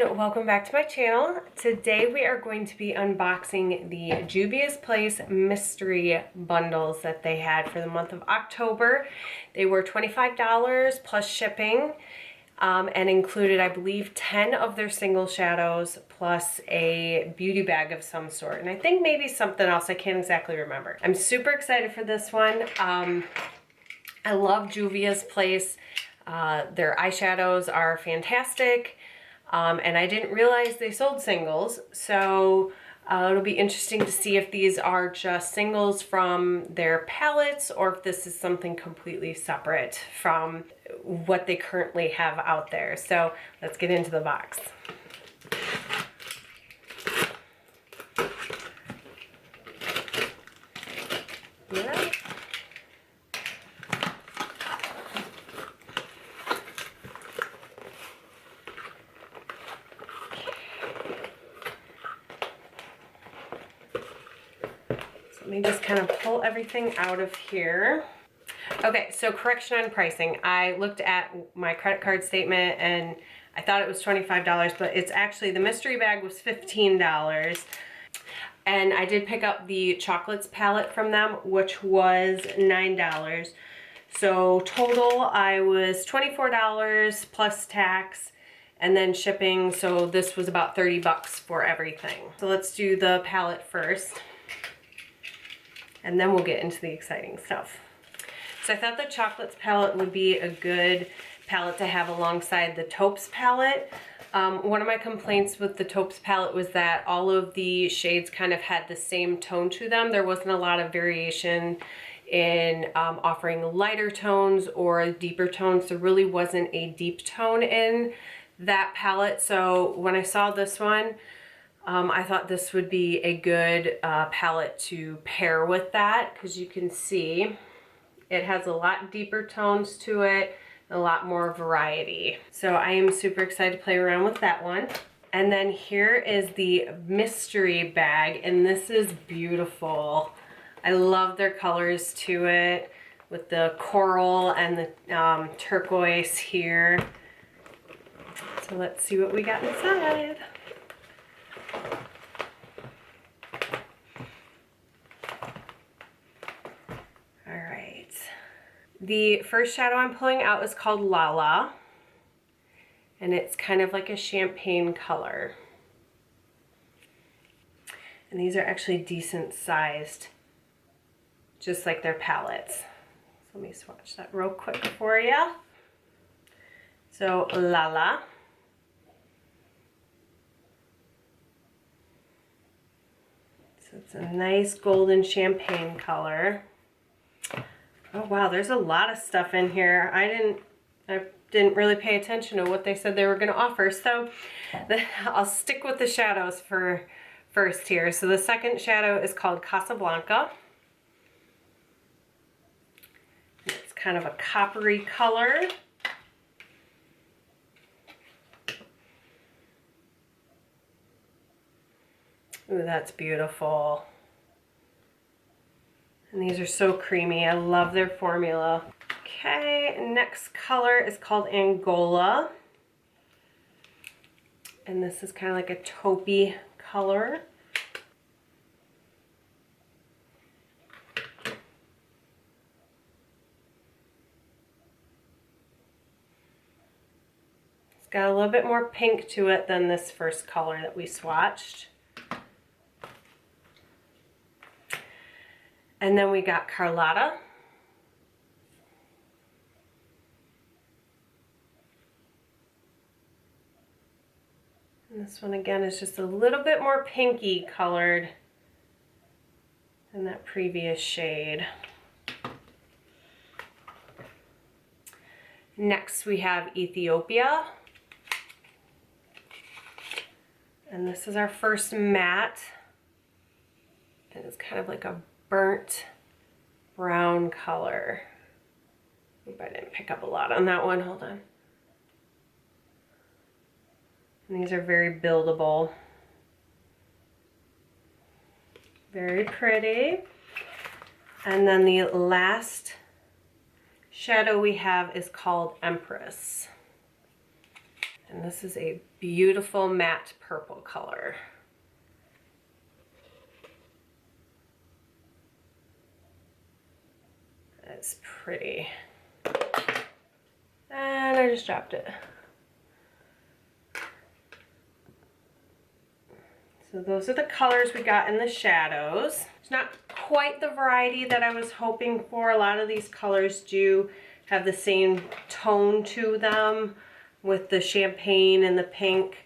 and welcome back to my channel. Today we are going to be unboxing the Juvia's Place mystery bundles that they had for the month of October. They were $25 plus shipping and included, I believe, 10 of their single shadows plus a beauty bag of some sort. And I think maybe something else, I can't exactly remember. I'm super excited for this one. I love Juvia's Place. Their eyeshadows are fantastic. And I didn't realize they sold singles, so it'll be interesting to see if these are just singles from their palettes or if this is something completely separate from what they currently have out there. So let's get into the box. Yeah. Let me just kind of pull everything out of here. Okay, so correction on pricing. I looked at my credit card statement and I thought it was $25, but it's actually, the mystery bag was $15. And I did pick up the chocolates palette from them, which was $9. So total, I was $24 plus tax and then shipping. So this was about 30 bucks for everything. So let's do the palette first, and then we'll get into the exciting stuff. So I thought the chocolates palette would be a good palette to have alongside the taupes palette. One of my complaints with the taupes palette was that all of the shades kind of had the same tone to them. There wasn't a lot of variation in offering lighter tones or deeper tones. There really wasn't a deep tone in that palette. So when I saw this one, I thought this would be a good palette to pair with that, because you can see it has a lot deeper tones to it, a lot more variety. So I am super excited to play around with that one. And then here is the mystery bag, and this is beautiful. I love their colors to it with the coral and the turquoise here. So let's see what we got inside. The first shadow I'm pulling out is called Lala, and it's kind of like a champagne color. And these are actually decent sized, just like their palettes. So let me swatch that real quick for you. So Lala. So it's a nice golden champagne color. Oh wow, there's a lot of stuff in here. I didn't really pay attention to what they said they were going to offer. So I'll stick with the shadows for first here. So the second shadow is called Casablanca. It's kind of a coppery color. Ooh, that's beautiful. And these are so creamy. I love their formula. Okay, next color is called Angola. And this is kind of like a taupey color. It's got a little bit more pink to it than this first color that we swatched. And then we got Carlotta. And this one again is just a little bit more pinky colored than that previous shade. Next we have Ethiopia. And this is our first matte. And it's kind of like a burnt brown color. Hope I didn't pick up a lot on that one. Hold on. And these are very buildable. Very pretty. And then the last shadow we have is called Empress. And this is a beautiful matte purple color. That's pretty. And I just dropped it. So those are the colors we got in the shadows. It's not quite the variety that I was hoping for. A lot of these colors do have the same tone to them with the champagne and the pink.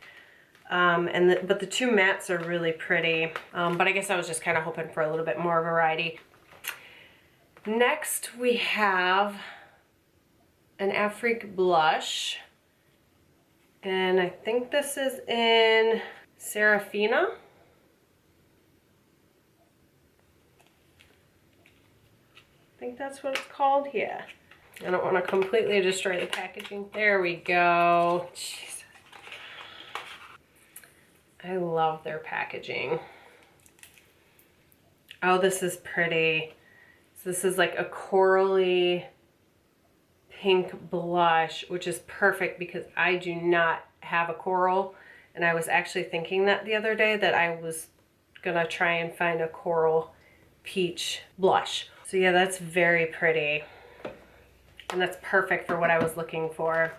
But the two mattes are really pretty. But I guess I was just kind of hoping for a little bit more variety. Next we have an Afrique blush. And I think this is in Serafina. I think that's what it's called. Yeah. I don't want to completely destroy the packaging. There we go. Jeez. I love their packaging. Oh, this is pretty. So this is like a corally pink blush, which is perfect because I do not have a coral. And I was actually thinking that the other day that I was gonna try and find a coral peach blush. So yeah, that's very pretty. And that's perfect for what I was looking for.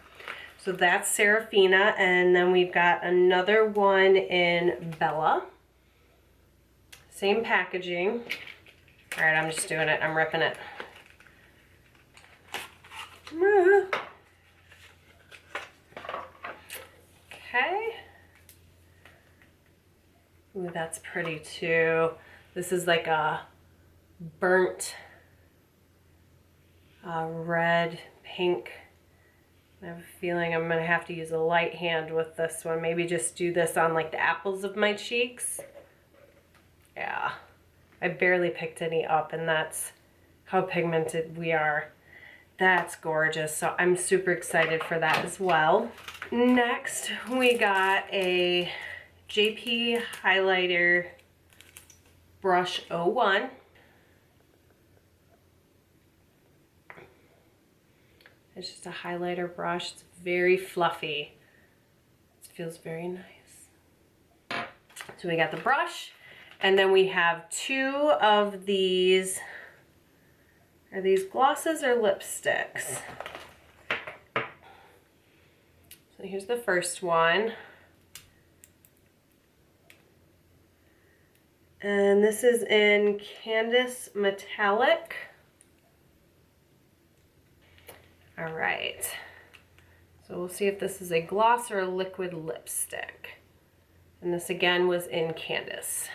So that's Serafina, and then we've got another one in Bella. Same packaging. All right, I'm just doing it, I'm ripping it. Okay. Ooh, that's pretty too. This is like a burnt red, pink. I have a feeling I'm gonna have to use a light hand with this one. Maybe just do this on like the apples of my cheeks. Yeah, I barely picked any up, and that's how pigmented we are. That's gorgeous, so I'm super excited for that as well. Next, we got a JP highlighter brush 01. It's just a highlighter brush. It's very fluffy. It feels very nice. So we got the brush, and then we have two of these. Are these glosses or lipsticks? So here's the first one. And this is in Candice Metallic. All right. So we'll see if this is a gloss or a liquid lipstick. And this again was in Candice.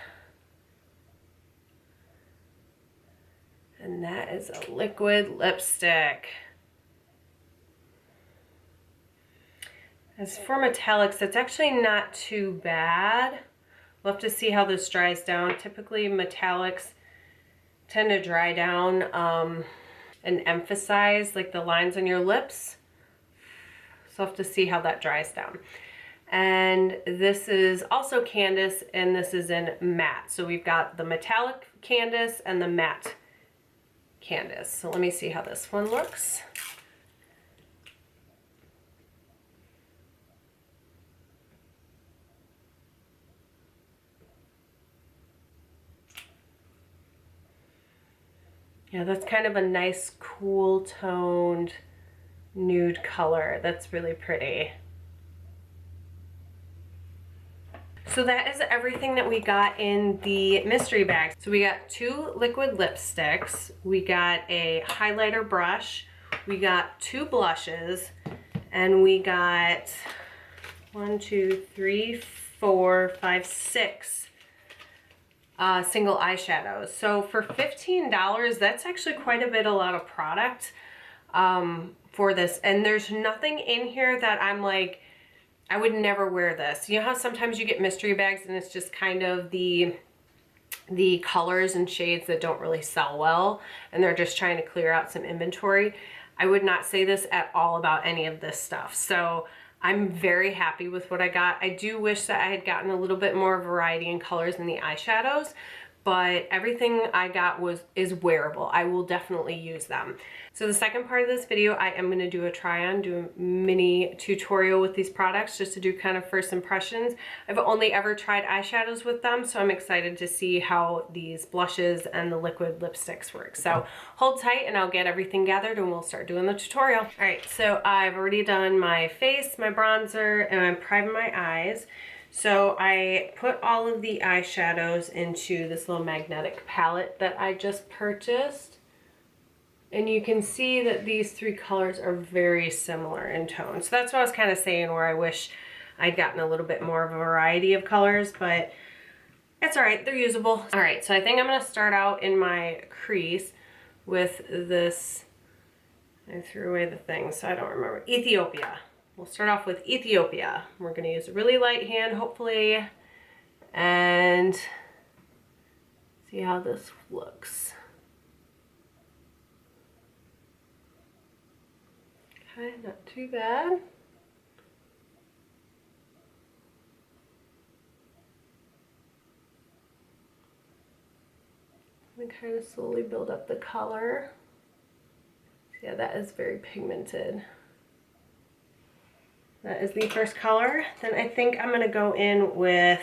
And that is a liquid lipstick. As for metallics, it's actually not too bad. We'll have to see how this dries down. Typically metallics tend to dry down and emphasize like the lines on your lips. So I'll have to see how that dries down. And this is also Candice, and this is in matte. So we've got the metallic Candice and the matte Candice. So let me see how this one looks. Yeah, that's kind of a nice cool toned nude color. That's really pretty. So that is everything that we got in the mystery bag. So we got two liquid lipsticks, we got a highlighter brush, we got two blushes, and we got 1, 2, 3, 4, 5, 6 single eyeshadows. So for $15, that's actually quite a bit, a lot of product for this. And there's nothing in here that I'm like, I would never wear this. You know how sometimes you get mystery bags and it's just kind of the colors and shades that don't really sell well, and they're just trying to clear out some inventory. I would not say this at all about any of this stuff. So I'm very happy with what I got. I do wish that I had gotten a little bit more variety in colors in the eyeshadows, but everything I got is wearable. I will definitely use them. So the second part of this video, I am going to do a try on, do a mini tutorial with these products just to do kind of first impressions. I've only ever tried eyeshadows with them, so I'm excited to see how these blushes and the liquid lipsticks work. So hold tight and I'll get everything gathered and we'll start doing the tutorial. All right, so I've already done my face, my bronzer, and I'm priming my eyes. So I put all of the eyeshadows into this little magnetic palette that I just purchased. And you can see that these three colors are very similar in tone. So that's what I was kind of saying, where I wish I'd gotten a little bit more of a variety of colors, but it's all right, they're usable. All right, so I think I'm gonna start out in my crease with this, I threw away the thing, so I don't remember, Ethiopia. We'll start off with Ethiopia. We're gonna use a really light hand, hopefully, and see how this looks. Okay, not too bad. I'm gonna kind of slowly build up the color. Yeah, that is very pigmented. That is the first color. Then I think I'm gonna go in with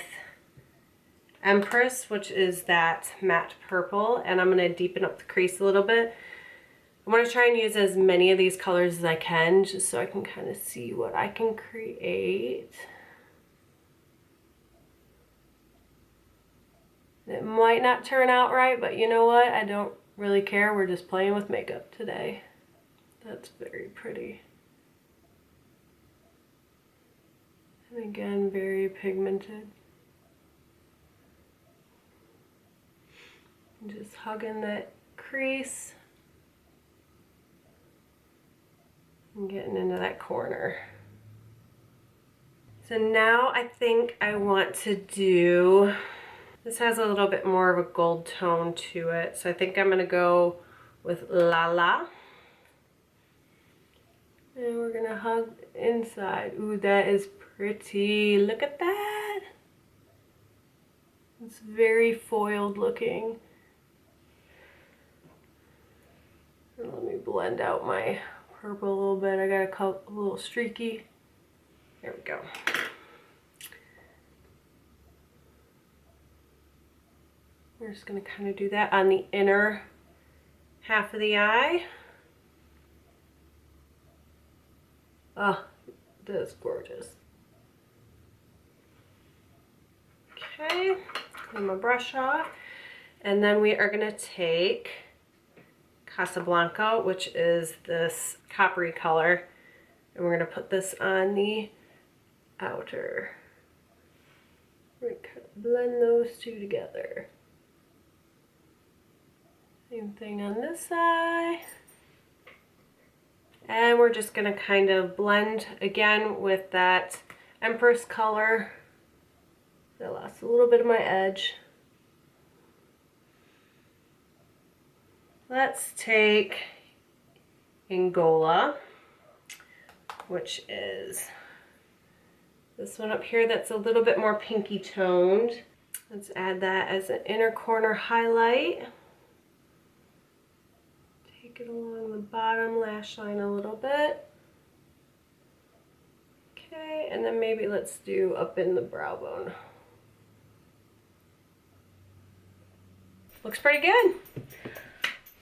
Empress, which is that matte purple, and I'm gonna deepen up the crease a little bit. I'm going to try and use as many of these colors as I can, just so I can kind of see what I can create. It might not turn out right, but you know what? I don't really care. We're just playing with makeup today. That's very pretty. And again, very pigmented. Just hugging that crease. And getting into that corner. So now I think I want to do, this has a little bit more of a gold tone to it. So I think I'm gonna go with Lala. And we're gonna hug inside. Ooh, that is pretty. Look at that. It's very foiled looking. And let me blend out my purple a little bit. I got a little streaky. There we go. We're just going to kind of do that on the inner half of the eye. Oh, that's gorgeous. Okay, clean my brush off. And then we are going to take Casablanca, which is this coppery color, and we're going to put this on the outer. We're going to kind of blend those two together. Same thing on this side. And we're just going to kind of blend again with that Empress color. That lost a little bit of my edge. Let's take Angola, which is this one up here that's a little bit more pinky toned. Let's add that as an inner corner highlight. Take it along the bottom lash line a little bit. Okay, and then maybe let's do up in the brow bone. Looks pretty good.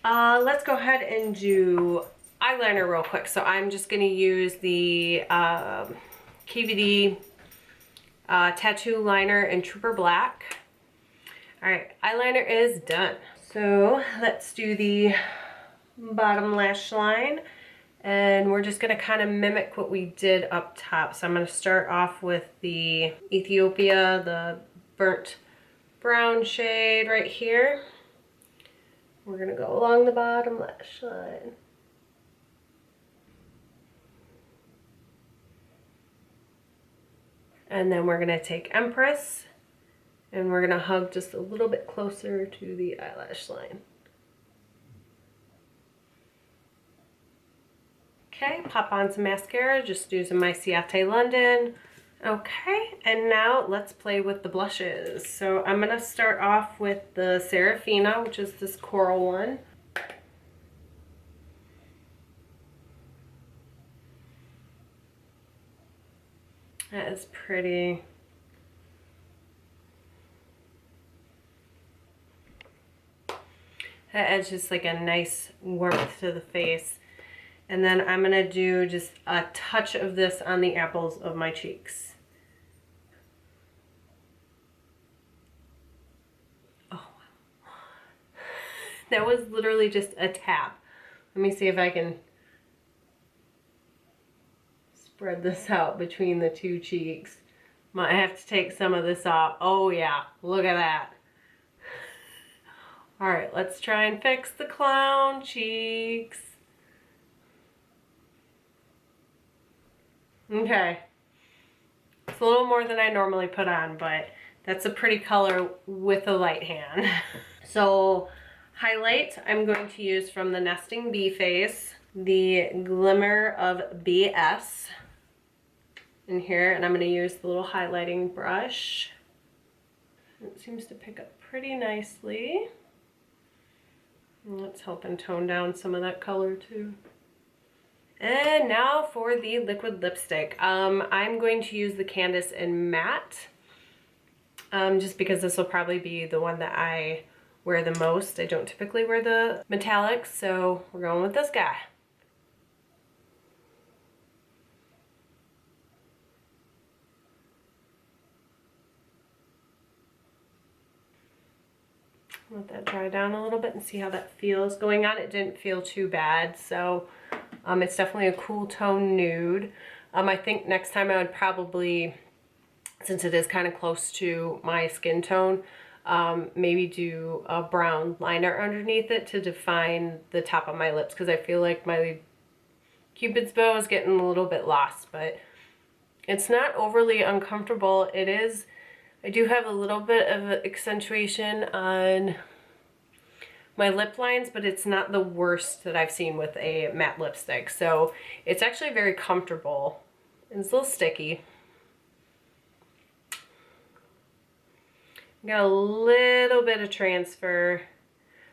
Let's go ahead and do eyeliner real quick. So I'm just going to use the KVD tattoo liner in Trooper Black. All right, eyeliner is done. So let's do the bottom lash line, and we're just going to kind of mimic what we did up top. So I'm going to start off with the Ethiopia, the burnt brown shade right here. We're going to go along the bottom lash line. And then we're going to take Empress, and we're going to hug just a little bit closer to the eyelash line. Okay, pop on some mascara, just using my Ciate London. Okay, and now let's play with the blushes. So I'm gonna start off with the Serafina, which is this coral one. That is pretty. That adds just like a nice warmth to the face. And then I'm gonna do just a touch of this on the apples of my cheeks. Oh, that was literally just a tap. Let me see if I can spread this out between the two cheeks. Might have to take some of this off. Oh yeah, look at that. All right, let's try and fix the clown cheeks. Okay. It's a little more than I normally put on, but that's a pretty color with a light hand. So highlight I'm going to use from the Nesting Bee Face, the Glimmer of BS in here, and I'm going to use the little highlighting brush. It seems to pick up pretty nicely. Let's help and tone down some of that color too. And now for the liquid lipstick. I'm going to use the Candice in Matte, just because this will probably be the one that I wear the most. I don't typically wear the metallics, so we're going with this guy. Let that dry down a little bit and see how that feels. Going on, it didn't feel too bad, so it's definitely a cool tone nude. I think next time I would probably, since it is kind of close to my skin tone, maybe do a brown liner underneath it to define the top of my lips, because I feel like my Cupid's bow is getting a little bit lost, but it's not overly uncomfortable. It is, I do have a little bit of accentuation on my lip lines, but it's not the worst that I've seen with a matte lipstick. So it's actually very comfortable. It's a little sticky. Got a little bit of transfer,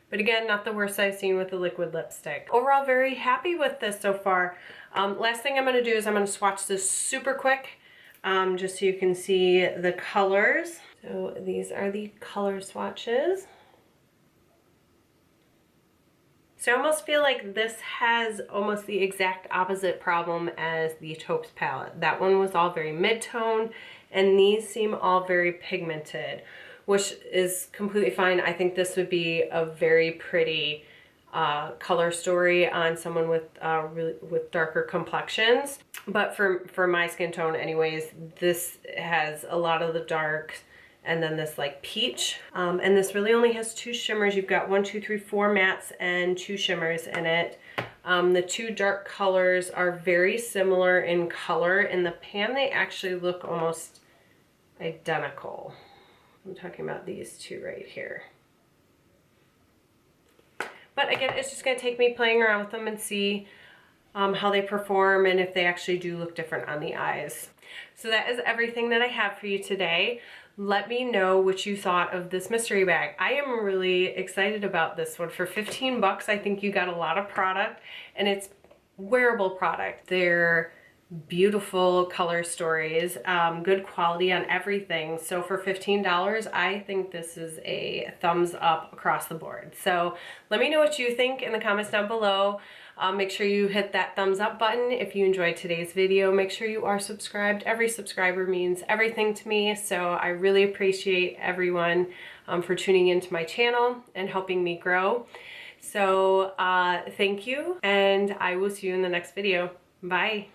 but again, not the worst I've seen with the liquid lipstick. Overall, very happy with this so far. Last thing I'm gonna do is I'm gonna swatch this super quick, just so you can see the colors. So these are the color swatches. So I almost feel like this has almost the exact opposite problem as the Taupes palette. That one was all very mid-tone, and these seem all very pigmented, which is completely fine. I think this would be a very pretty color story on someone with with darker complexions. But for my skin tone anyways, this has a lot of the dark, and then this like peach, and this really only has 2 shimmers. You've got 1, 2, 3, 4 mattes and 2 shimmers in it. The 2 dark colors are very similar in color. In the pan, they actually look almost identical. I'm talking about these 2 right here. But again, it's just gonna take me playing around with them and see how they perform and if they actually do look different on the eyes. So that is everything that I have for you today. Let me know what you thought of this mystery bag. I am really excited about this one. For 15 bucks, I think you got a lot of product, and it's wearable product. They're beautiful color stories, good quality on everything. So for $15, I think this is a thumbs up across the board. So let me know what you think in the comments down below. Make sure you hit that thumbs up button if you enjoyed today's video. Make sure you are subscribed. Every subscriber means everything to me, so I really appreciate everyone for tuning into my channel and helping me grow. So thank you, and I will see you in the next video. Bye.